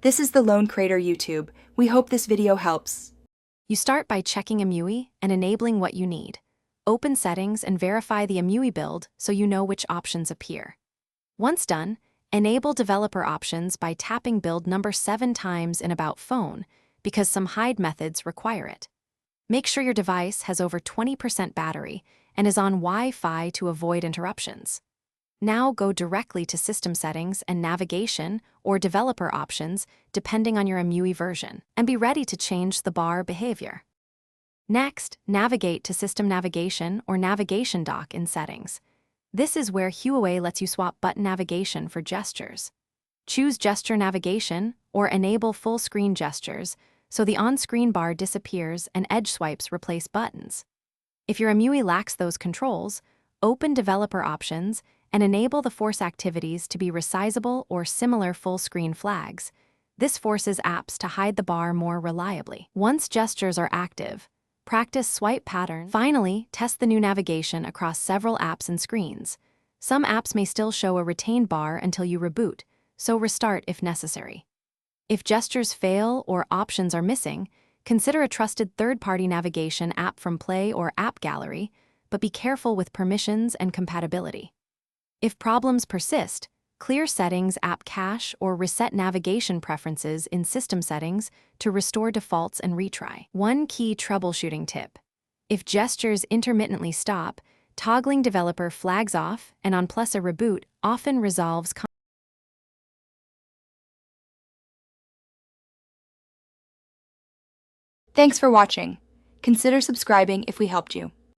This is the Lone Crater YouTube. We hope this video helps. You start by checking EMUI and enabling what you need. Open Settings and verify the EMUI build so you know which options appear. Once done, enable developer options by tapping build number 7 times in About Phone because some hide methods require it. Make sure your device has over 20% battery and is on Wi-Fi to avoid interruptions. Now go directly to System Settings and Navigation or Developer Options depending on your EMUI version, and be ready to change the bar behavior. Next, navigate to System Navigation or Navigation Dock in Settings. This is where Huawei lets you swap button navigation for gestures. Choose Gesture Navigation or enable full screen gestures so the on-screen bar disappears and edge swipes replace buttons. If your EMUI lacks those controls, open Developer Options and enable the force activities to be resizable or similar full-screen flags. This forces apps to hide the bar more reliably. Once gestures are active, practice swipe patterns. Finally, test the new navigation across several apps and screens. Some apps may still show a retained bar until you reboot, so restart if necessary. If gestures fail or options are missing, consider a trusted third-party navigation app from Play or App Gallery, but be careful with permissions and compatibility. If problems persist, clear Settings App Cache or reset navigation preferences in System Settings to restore defaults and retry. One key troubleshooting tip: if gestures intermittently stop, toggling Developer Flags off and on plus a reboot often resolves. Thanks for watching. Consider subscribing if we helped you.